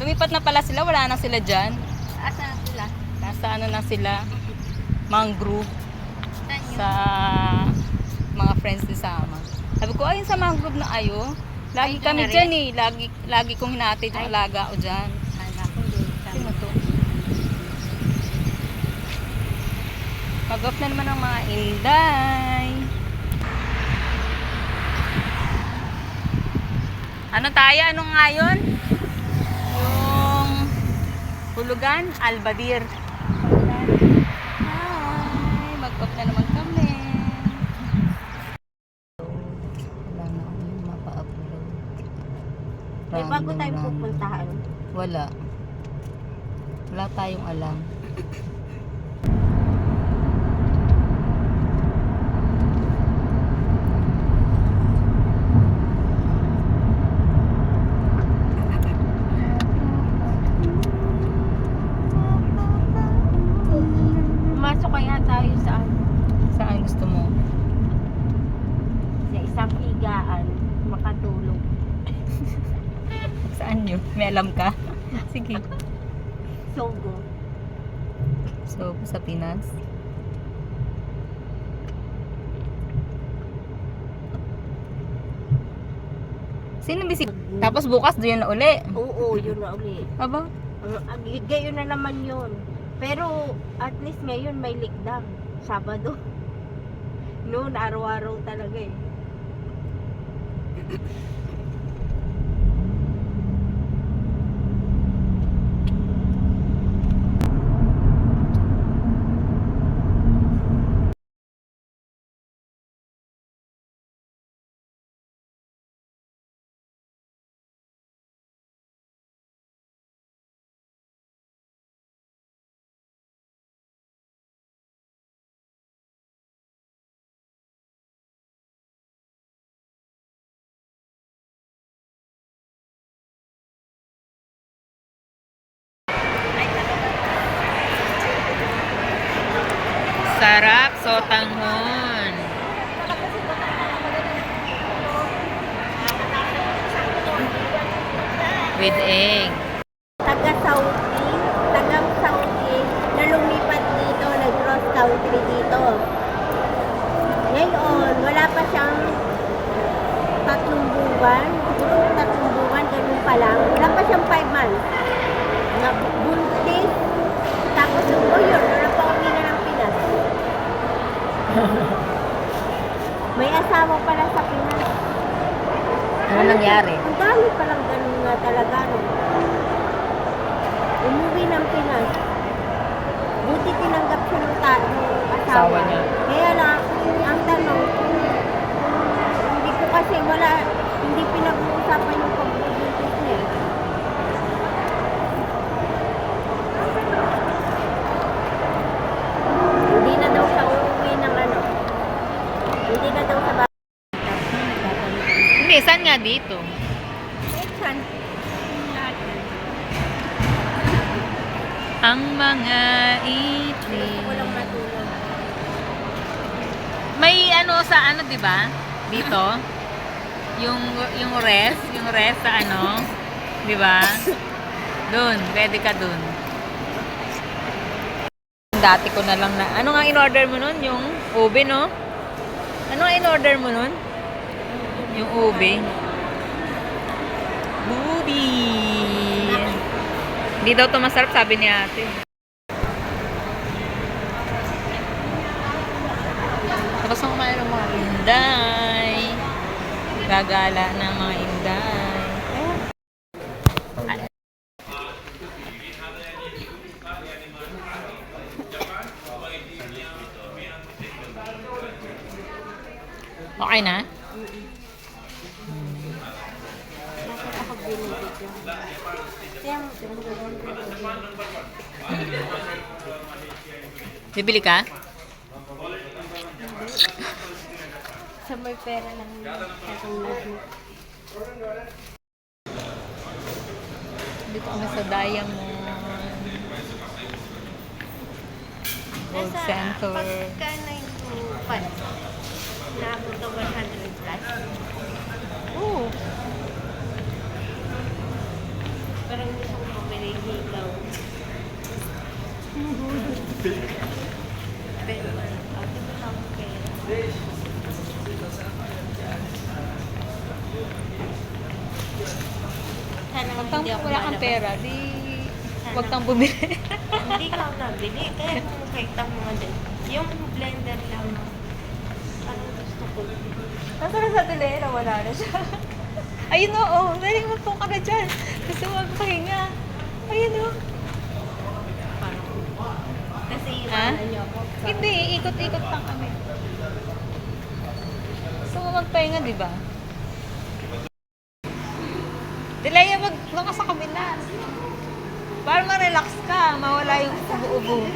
Lumipat na pala sila, wala na sila dyan. Asa na sila? Nasa ano na sila, mangrove. Saan yun? Sa mga friends ni Sama. Sabi ko, ayun sa mangrove na ayo. Lagi Ay, kami doon na dyan eh. Lagi kong hinatid yung Ay. alaga ko dyan. Kala ko doon. Sino to? Mag-off na naman ang mga inday. Ano tayo? Anong nga yun? Yung hulugan? Albadir. Hi! Mag-off na naman kami. Wala na akong mapa-upload. May bago tayong pupuntahan. Wala. Wala tayong alam. Pumasok kaya tayo saan? Saan gusto mo? Sa isang higaan. Makatulog. Saan yun? May alam ka? Sige. Sogo. So, sa Pinas. Sino bisig? Tapos bukas doon na uli. Oo, yun na uli. Aba? Gayon na naman yun. Pero at least ngayon may likdam. Sabado. Noon, araw-araw talaga eh. Sarap, sotanghon. With egg. Tagang Saudi na lumipat dito, nag-cross country dito. Ngayon, wala pa siyang 3 buwan, siguro 3 buwan, ganun pa lang. Wala pa siyang 5 months. Buntis, tapos yun, wala pa uwi na ng Pinas. May asawa pala sa Pinas. Ano nangyari? Ang dami palang ganun nga talaga, no? Umuwi ng Pinas. Buti tinanggap siya ng Asawa asawa. niya. Kaya lang, ang tanong, hindi ko kasi hindi pinag-uusapan yung pagbubuntis niya. Hindi na daw siya uuwi ng ano. Hindi na daw sa bahay. Hindi, saan nga dito? Saan? Ang mga Gusto ko lang itlog. matulog. May ano sa ano, 'di ba? Dito. Yung rest sa ano, 'di ba? Doon, pwede ka doon. Dati ko na lang na. Ano nga in-order mo nun? Yung ube, no? Ano nga in-order mo nun? Yung ube. Ube. Hindi daw ito masarap, sabi ni ate. Tapos ang kumain ng mga inday. Gagala ng mga inday. Okay na? Ako binibigyan. Kaya, Bibili ka? sa may pera lang katulad mo. Dito kami sa Diamond Gold Center. Pagka 9 to 5, naabot na 100 plus. Oo. Parang gusto ko Pag wala kang pera, di wag kang bumili. Hindi ka nabili. Kaya kung makita mo nga din. Yung blender lang. Parang gusto ko. Nasa na sa tilera, wala na siya. Ayun o, naling mo po ka na dyan. Gusto mo magpahinga. Ayun o. Parang. Kasi Ha? iwanan niyo ako. Hindi, ikot-ikot lang kami. Gusto mo magpahinga, di ba? Dilaya, doon ka sa kabila. Para ma-relax ka, mawala yung ubo-ubo.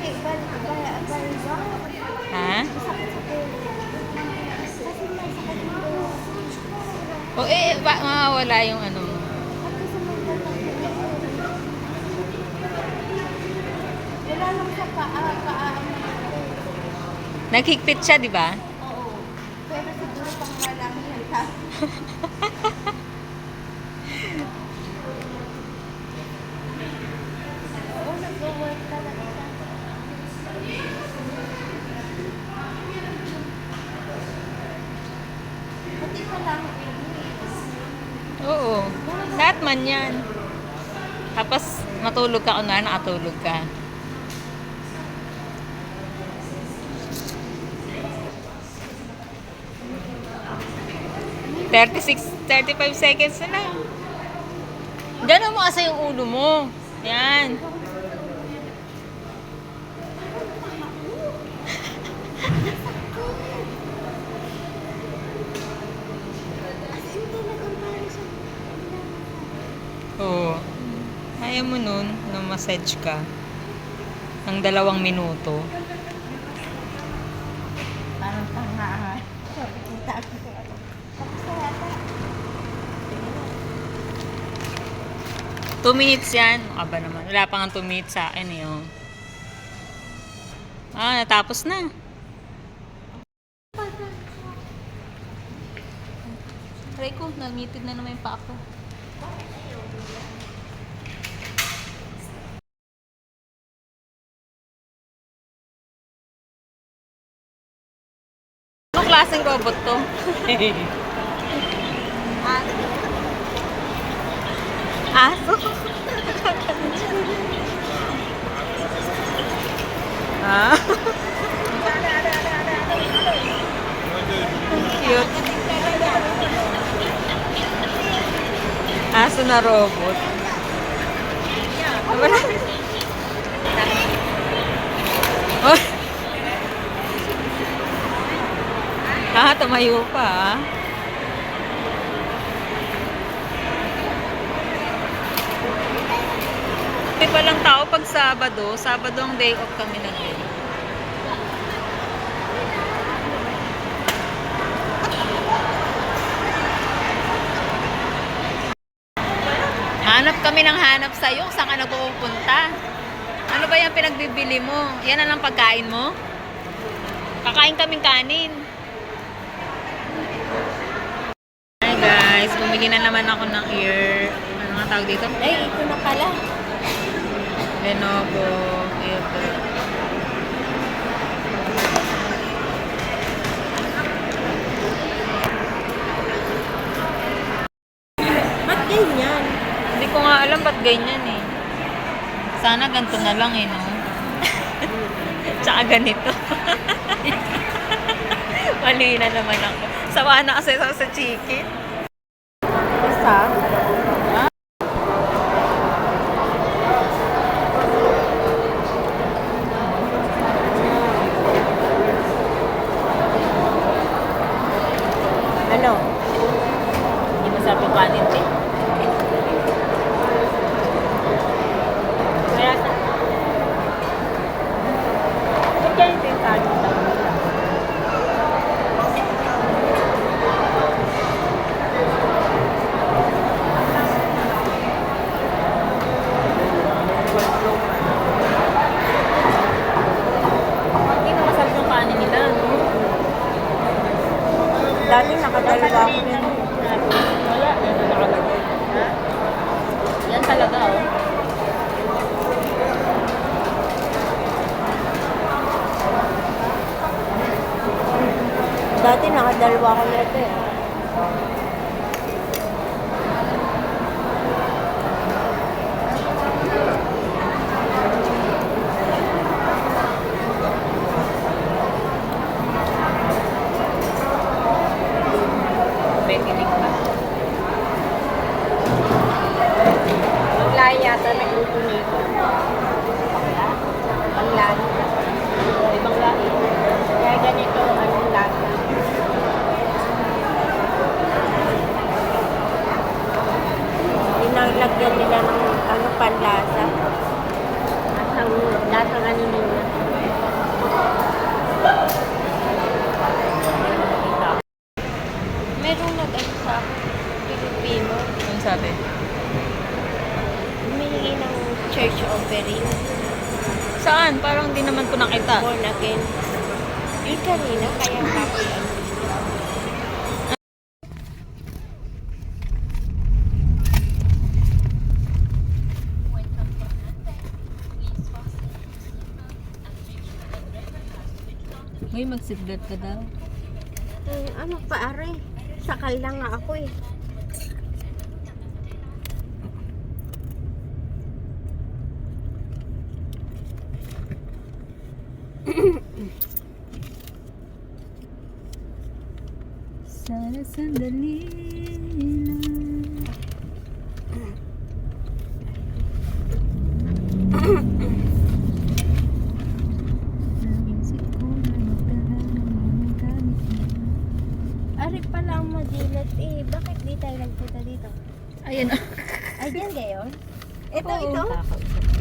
Ha? O mawala yung ano mo. Wala lang sa paa. Naghigpit siya, di ba? Oo. Pero siguro pang malaki yan. Oo, nag-work talaga siya. Pati pa lang. Oo. Lahat man yan. Tapos matulog ka, kunwari nakatulog ka. $35 seconds na lang. Gano'n mo kasi yung ulo mo. Yan. Oo. Kaya mo nun, nung massage ka. Ng 2 minuto. Parang tanga. Sabi ko, tapos ko ano. Tapos na yata. 2 minutes yan. Aba naman. Wala pa nga 2 minutes sa akin eh. Oh. Natapos na. Aray ko, nalmitid na naman yung paa ko. Anong klaseng robot to? Aso? Ah? Cute. Aso na robot. Wala. Oh. Tumayo pa ah. Hindi pa lang tao pag Sabado. Sabado ang day off kami na ngayon. Hanap kami ng hanap sa'yo. Saan ka nagpupunta? Ano ba yung pinagbibili mo? Yan na lang pagkain mo? Kakain kaming kanin. Hi guys, bumili na naman ako ng ano nga tawag dito? Ay, ito na pala. Lenovo earbud. Ba't ganyan? Hindi ko nga alam ba't ganyan eh. Sana ganito na lang eh, no? Tsaka ganito. Mali na naman ako. Sawa na kasi sa chicken. Isa? Ano? Hindi masarap yung kanin eh. Kaya sa... Ba't ganito yung kanin daw nila? Dati nakadalawa ko na ito eh. Bekinig pa. Panglahi yata nagluto nito. Panglahi. Ibang lahi. Kaya ganito, anong lasa? Inaglagyan nila ng ano panlasa. Lasang ano nila. Merong nag-ano sa Pilipino. Ano sabi? Humihingi ng church offering. Saan? Parang di naman ko nakita. Born again. Yung kanina, kaya kapoy ano. Uy, mag-seatbelt ka daw. Ano pa are? Sakal lang nga ako eh. Sana sandali lang. Naisip ko na magdala ng mga gamit mo. Ari pala ang madilat eh. Bakit di tayo nagpunta dito? Ayan na. Ay, diyan gayon? Ito, Oo. ito?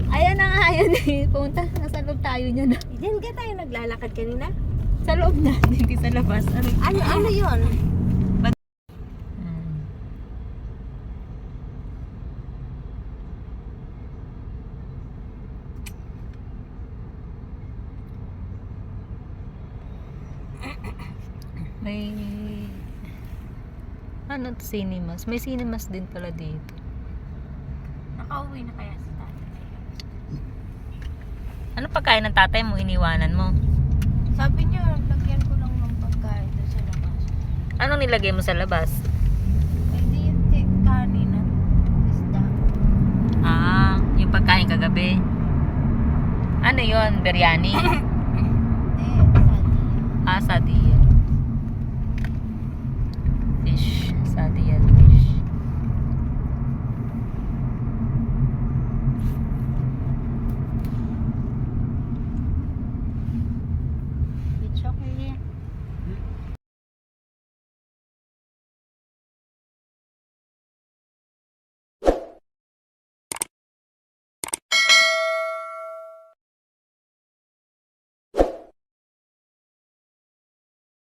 Ayan na nga, ayan eh. Pumunta, nasa loob tayo niya na. Diyan ka tayo naglalakad kanina? Sa loob na, hindi sa labas. Ano yun? May ano to, cinemas? May cinemas din pala dito. Nakauwi na kaya si tatay? Ano pagkain ng tatay mo, iniwanan mo? Sabi niya, lagyan ko lang ng pagkain doon sa labas. Anong nilagay mo sa labas? Ay, di yung kanin at isda. Ah, yung pagkain kagabi. Ano yon? Biryani? Hindi, sa Ah, sadiya.